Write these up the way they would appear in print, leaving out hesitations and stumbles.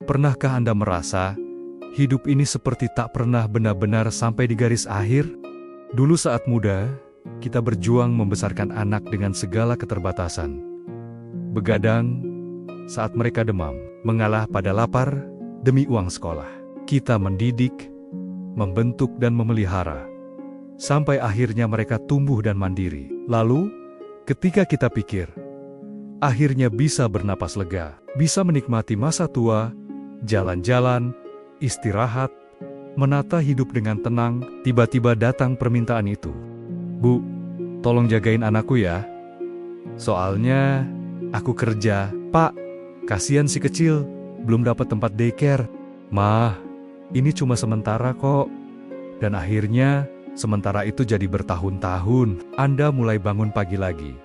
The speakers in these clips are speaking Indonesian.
Pernahkah Anda merasa hidup ini seperti tak pernah benar-benar sampai di garis akhir? Dulu saat muda, kita berjuang membesarkan anak dengan segala keterbatasan. Begadang saat mereka demam, mengalah pada lapar demi uang sekolah. Kita mendidik, membentuk dan memelihara, sampai akhirnya mereka tumbuh dan mandiri. Lalu, ketika kita pikir, akhirnya bisa bernapas lega, bisa menikmati masa tua, jalan-jalan, istirahat, menata hidup dengan tenang, tiba-tiba datang permintaan itu. Bu, tolong jagain anakku ya. Soalnya, aku kerja. Pak, kasihan si kecil, belum dapat tempat daycare. Mah, ini cuma sementara kok. Dan akhirnya, sementara itu jadi bertahun-tahun. Anda mulai bangun pagi lagi.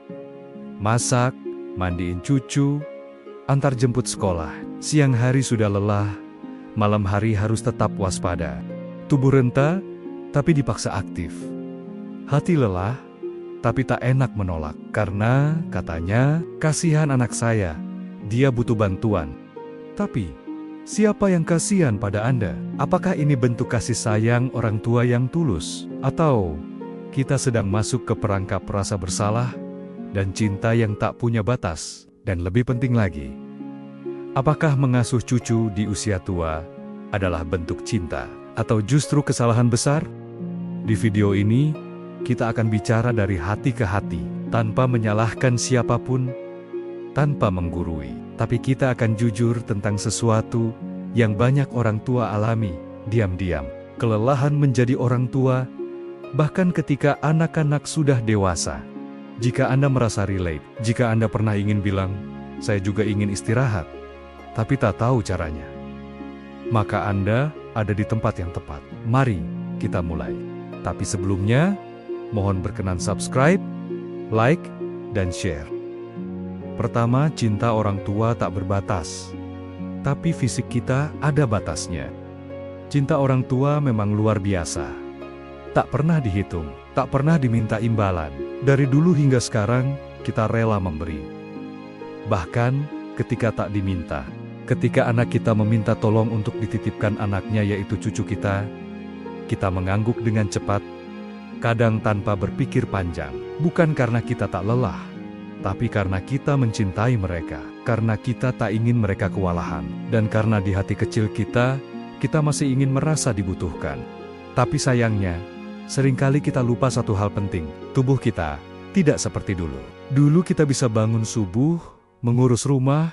Masak, mandiin cucu, antar jemput sekolah. Siang hari sudah lelah, malam hari harus tetap waspada. Tubuh renta, tapi dipaksa aktif. Hati lelah, tapi tak enak menolak. Karena, katanya, kasihan anak saya, dia butuh bantuan. Tapi, siapa yang kasihan pada Anda? Apakah ini bentuk kasih sayang orang tua yang tulus? Atau kita sedang masuk ke perangkap rasa bersalah dan cinta yang tak punya batas? Dan lebih penting lagi, apakah mengasuh cucu di usia tua adalah bentuk cinta? Atau justru kesalahan besar? Di video ini, kita akan bicara dari hati ke hati, tanpa menyalahkan siapapun, tanpa menggurui. Tapi kita akan jujur tentang sesuatu yang banyak orang tua alami, diam-diam. Kelelahan menjadi orang tua, bahkan ketika anak-anak sudah dewasa. Jika Anda merasa relate, jika Anda pernah ingin bilang, saya juga ingin istirahat, tapi tak tahu caranya, maka Anda ada di tempat yang tepat. Mari kita mulai. Tapi sebelumnya, mohon berkenan subscribe, like, dan share. Pertama, cinta orang tua tak berbatas. Tapi fisik kita ada batasnya. Cinta orang tua memang luar biasa. Tak pernah dihitung, tak pernah diminta imbalan. Dari dulu hingga sekarang, kita rela memberi. Bahkan, ketika tak diminta. Ketika anak kita meminta tolong untuk dititipkan anaknya yaitu cucu kita mengangguk dengan cepat, kadang tanpa berpikir panjang. Bukan karena kita tak lelah, tapi karena kita mencintai mereka. Karena kita tak ingin mereka kewalahan. Dan karena di hati kecil kita masih ingin merasa dibutuhkan. Tapi sayangnya, seringkali kita lupa satu hal penting. Tubuh kita tidak seperti dulu. Dulu kita bisa bangun subuh, mengurus rumah,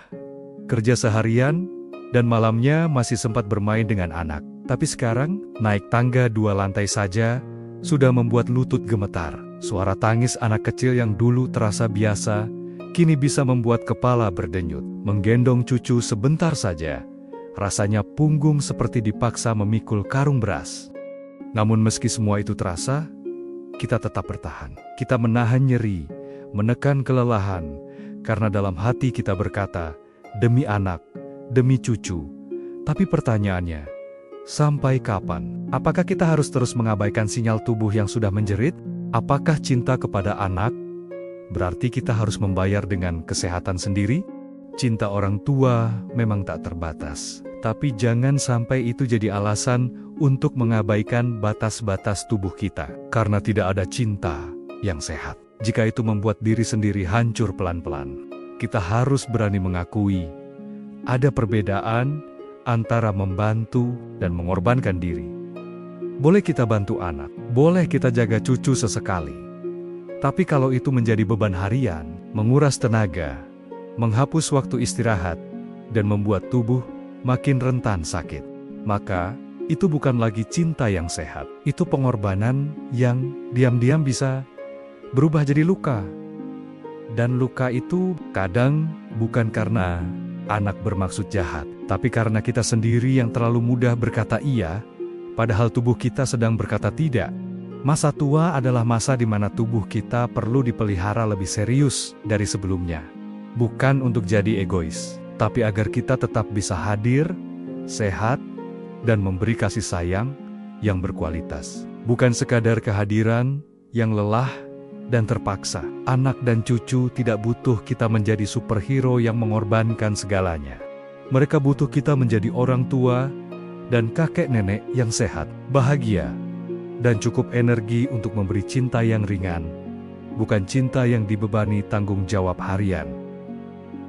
kerja seharian, dan malamnya masih sempat bermain dengan anak. Tapi sekarang, naik tangga 2 lantai saja sudah membuat lutut gemetar. Suara tangis anak kecil yang dulu terasa biasa, kini bisa membuat kepala berdenyut. Menggendong cucu sebentar saja, rasanya punggung seperti dipaksa memikul karung beras. Namun meski semua itu terasa, kita tetap bertahan. Kita menahan nyeri, menekan kelelahan, karena dalam hati kita berkata, demi anak, demi cucu. Tapi pertanyaannya, sampai kapan? Apakah kita harus terus mengabaikan sinyal tubuh yang sudah menjerit? Apakah cinta kepada anak berarti kita harus membayar dengan kesehatan sendiri? Cinta orang tua memang tak terbatas, tapi jangan sampai itu jadi alasan untuk mengabaikan batas-batas tubuh kita. Karena tidak ada cinta yang sehat jika itu membuat diri sendiri hancur pelan-pelan. Kita harus berani mengakui ada perbedaan antara membantu dan mengorbankan diri. Boleh kita bantu anak, boleh kita jaga cucu sesekali. Tapi kalau itu menjadi beban harian, menguras tenaga, menghapus waktu istirahat, dan membuat tubuh makin rentan sakit, maka itu bukan lagi cinta yang sehat. Itu pengorbanan yang diam-diam bisa berubah jadi luka. Dan luka itu kadang bukan karena anak bermaksud jahat, tapi karena kita sendiri yang terlalu mudah berkata iya, padahal tubuh kita sedang berkata tidak. Masa tua adalah masa di mana tubuh kita perlu dipelihara lebih serius dari sebelumnya. Bukan untuk jadi egois, tapi agar kita tetap bisa hadir, sehat, dan memberi kasih sayang yang berkualitas. Bukan sekadar kehadiran yang lelah dan terpaksa. Anak dan cucu tidak butuh kita menjadi superhero yang mengorbankan segalanya. Mereka butuh kita menjadi orang tua dan kakek nenek yang sehat, bahagia, dan cukup energi untuk memberi cinta yang ringan, bukan cinta yang dibebani tanggung jawab harian.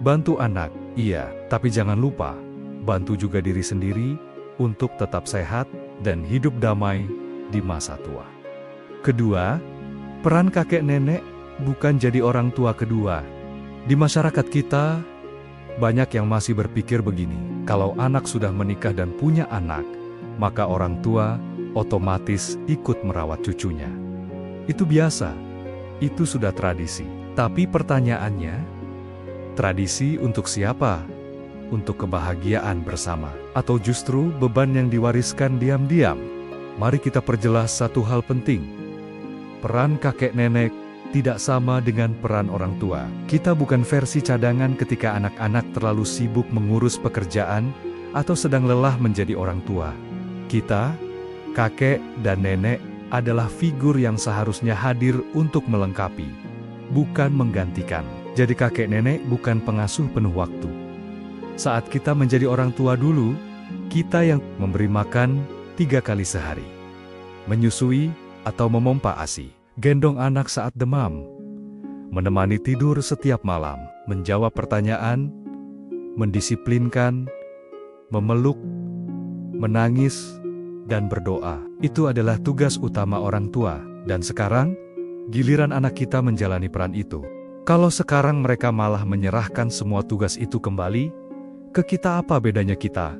Bantu anak, iya, tapi jangan lupa, bantu juga diri sendiri untuk tetap sehat dan hidup damai di masa tua. Kedua, peran kakek nenek bukan jadi orang tua kedua. Di masyarakat kita, banyak yang masih berpikir begini, kalau anak sudah menikah dan punya anak, maka orang tua otomatis ikut merawat cucunya. Itu biasa, itu sudah tradisi. Tapi pertanyaannya, tradisi untuk siapa? Untuk kebahagiaan bersama, atau justru beban yang diwariskan diam-diam? Mari kita perjelas satu hal penting. Peran kakek nenek tidak sama dengan peran orang tua. Kita bukan versi cadangan ketika anak-anak terlalu sibuk mengurus pekerjaan atau sedang lelah menjadi orang tua. Kita, kakek dan nenek, adalah figur yang seharusnya hadir untuk melengkapi, bukan menggantikan. Jadi kakek nenek bukan pengasuh penuh waktu. Saat kita menjadi orang tua dulu, kita yang memberi makan 3 kali sehari, menyusui atau memompa ASI, gendong anak saat demam, menemani tidur setiap malam, menjawab pertanyaan, mendisiplinkan, memeluk, menangis, dan berdoa. Itu adalah tugas utama orang tua. Dan sekarang, giliran anak kita menjalani peran itu. Kalau sekarang mereka malah menyerahkan semua tugas itu kembali, ke kita apa bedanya kita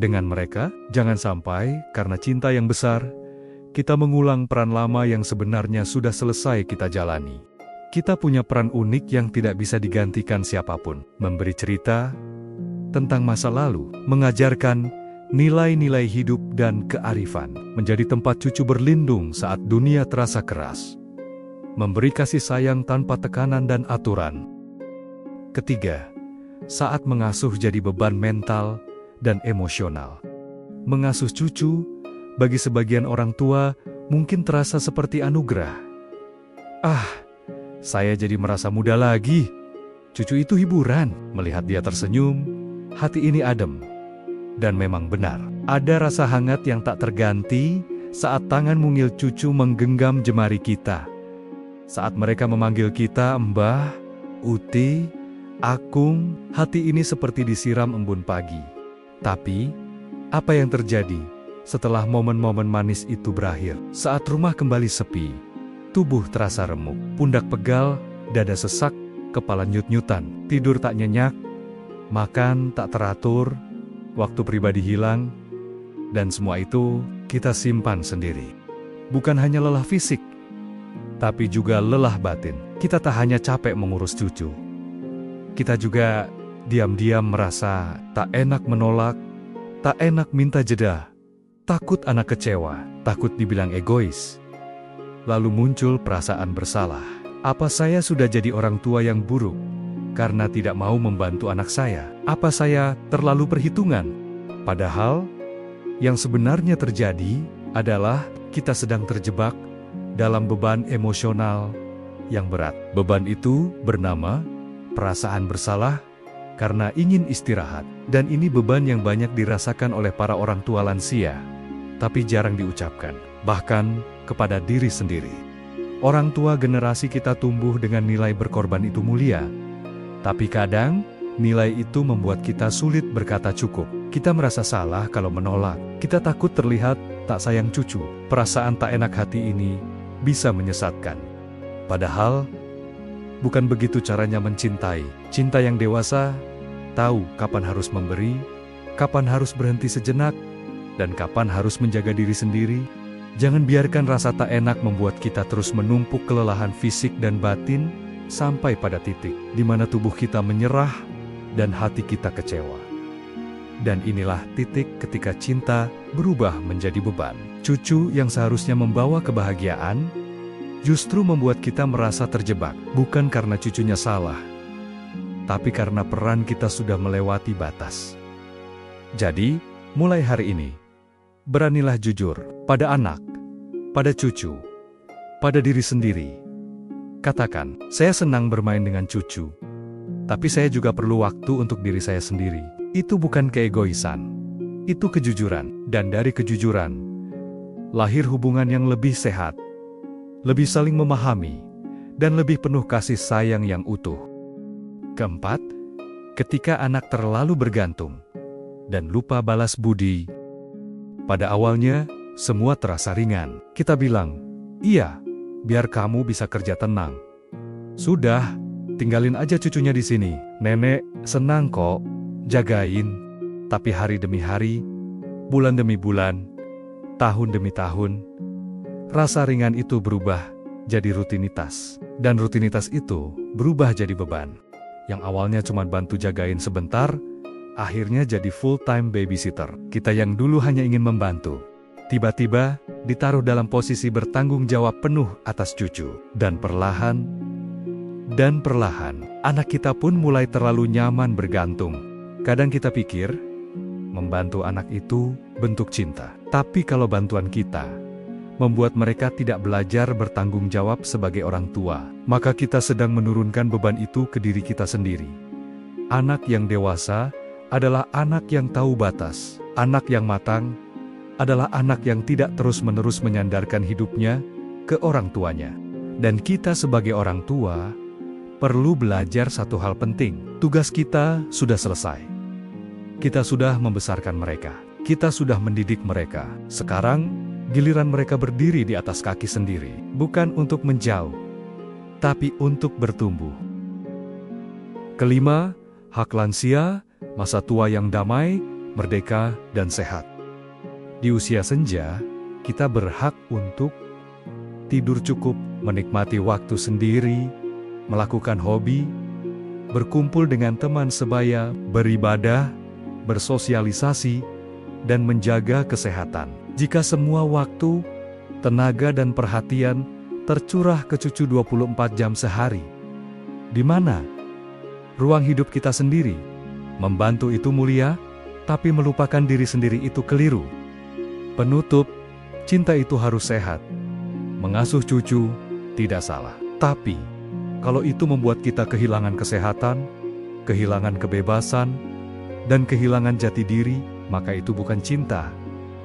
dengan mereka? Jangan sampai, karena cinta yang besar, kita mengulang peran lama yang sebenarnya sudah selesai kita jalani. Kita punya peran unik yang tidak bisa digantikan siapapun. Memberi cerita tentang masa lalu, mengajarkan nilai-nilai hidup dan kearifan, menjadi tempat cucu berlindung saat dunia terasa keras, memberi kasih sayang tanpa tekanan dan aturan. Ketiga, saat mengasuh jadi beban mental dan emosional. Mengasuh cucu, bagi sebagian orang tua, mungkin terasa seperti anugerah. Saya jadi merasa muda lagi. Cucu itu hiburan. Melihat dia tersenyum, hati ini adem. Dan memang benar, ada rasa hangat yang tak terganti saat tangan mungil cucu menggenggam jemari kita. Saat mereka memanggil kita Mbah, Uti, Akung, hati ini seperti disiram embun pagi. Tapi, apa yang terjadi setelah momen-momen manis itu berakhir? Saat rumah kembali sepi, tubuh terasa remuk, pundak pegal, dada sesak, kepala nyut-nyutan, tidur tak nyenyak, makan tak teratur, waktu pribadi hilang, dan semua itu kita simpan sendiri. Bukan hanya lelah fisik, tapi juga lelah batin. Kita tak hanya capek mengurus cucu, kita juga diam-diam merasa tak enak menolak, tak enak minta jeda, takut anak kecewa, takut dibilang egois. Lalu muncul perasaan bersalah. Apa saya sudah jadi orang tua yang buruk karena tidak mau membantu anak saya? Apa saya terlalu perhitungan? Padahal, yang sebenarnya terjadi adalah kita sedang terjebak dalam beban emosional yang berat. Beban itu bernama perasaan bersalah karena ingin istirahat. Dan ini beban yang banyak dirasakan oleh para orang tua lansia, tapi jarang diucapkan, bahkan kepada diri sendiri. Orang tua generasi kita tumbuh dengan nilai berkorban itu mulia, tapi kadang nilai itu membuat kita sulit berkata cukup. Kita merasa salah kalau menolak, kita takut terlihat tak sayang cucu. Perasaan tak enak hati ini bisa menyesatkan. Padahal, bukan begitu caranya mencintai. Cinta yang dewasa tahu kapan harus memberi, kapan harus berhenti sejenak, dan kapan harus menjaga diri sendiri. Jangan biarkan rasa tak enak membuat kita terus menumpuk kelelahan fisik dan batin sampai pada titik di mana tubuh kita menyerah dan hati kita kecewa. Dan inilah titik ketika cinta berubah menjadi beban. Cucu yang seharusnya membawa kebahagiaan justru membuat kita merasa terjebak, bukan karena cucunya salah, tapi karena peran kita sudah melewati batas. Jadi, mulai hari ini, beranilah jujur pada anak, pada cucu, pada diri sendiri. Katakan, saya senang bermain dengan cucu, tapi saya juga perlu waktu untuk diri saya sendiri. Itu bukan keegoisan, itu kejujuran. Dan dari kejujuran, lahir hubungan yang lebih sehat, lebih saling memahami, dan lebih penuh kasih sayang yang utuh. Keempat, ketika anak terlalu bergantung dan lupa balas budi. Pada awalnya, semua terasa ringan. Kita bilang, iya, biar kamu bisa kerja tenang. Sudah, tinggalin aja cucunya di sini. Nenek senang kok, jagain. Tapi hari demi hari, bulan demi bulan, tahun demi tahun, rasa ringan itu berubah jadi rutinitas. Dan rutinitas itu berubah jadi beban. Yang awalnya cuma bantu jagain sebentar, akhirnya jadi full-time babysitter. Kita yang dulu hanya ingin membantu, tiba-tiba ditaruh dalam posisi bertanggung jawab penuh atas cucu. Dan perlahan, anak kita pun mulai terlalu nyaman bergantung. Kadang kita pikir, membantu anak itu bentuk cinta. Tapi kalau bantuan kita membuat mereka tidak belajar bertanggung jawab sebagai orang tua, maka kita sedang menurunkan beban itu ke diri kita sendiri. Anak yang dewasa adalah anak yang tahu batas. Anak yang matang adalah anak yang tidak terus-menerus menyandarkan hidupnya ke orang tuanya. Dan kita sebagai orang tua perlu belajar satu hal penting. Tugas kita sudah selesai. Kita sudah membesarkan mereka. Kita sudah mendidik mereka. Sekarang, giliran mereka berdiri di atas kaki sendiri. Bukan untuk menjauh, tapi untuk bertumbuh. Kelima, hak lansia, masa tua yang damai, merdeka, dan sehat. Di usia senja, kita berhak untuk tidur cukup, menikmati waktu sendiri, melakukan hobi, berkumpul dengan teman sebaya, beribadah, bersosialisasi, dan menjaga kesehatan. Jika semua waktu, tenaga dan perhatian tercurah ke cucu 24 jam sehari, di mana ruang hidup kita sendiri? Membantu itu mulia, tapi melupakan diri sendiri itu keliru. Penutup, cinta itu harus sehat. Mengasuh cucu tidak salah. Tapi, kalau itu membuat kita kehilangan kesehatan, kehilangan kebebasan, dan kehilangan jati diri, maka itu bukan cinta.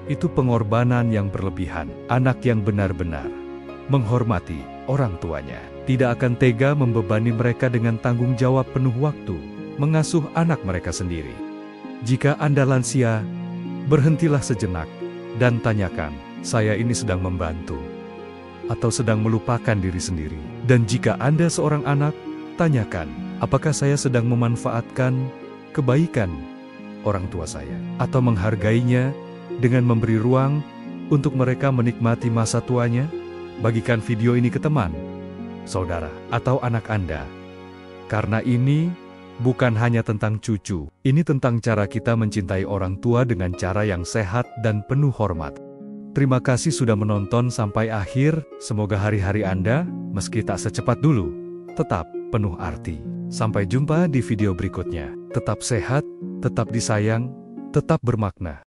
Itu pengorbanan yang berlebihan. Anak yang benar-benar menghormati orang tuanya tidak akan tega membebani mereka dengan tanggung jawab penuh waktu mengasuh anak mereka sendiri. Jika Anda lansia, berhentilah sejenak dan tanyakan, saya ini sedang membantu atau sedang melupakan diri sendiri? Dan jika Anda seorang anak, tanyakan, apakah saya sedang memanfaatkan kebaikan orang tua saya atau menghargainya dengan memberi ruang untuk mereka menikmati masa tuanya? Bagikan video ini ke teman, saudara, atau anak Anda. Karena ini bukan hanya tentang cucu, ini tentang cara kita mencintai orang tua dengan cara yang sehat dan penuh hormat. Terima kasih sudah menonton sampai akhir. Semoga hari-hari Anda, meski tak secepat dulu, tetap penuh arti. Sampai jumpa di video berikutnya. Tetap sehat, tetap disayang, tetap bermakna.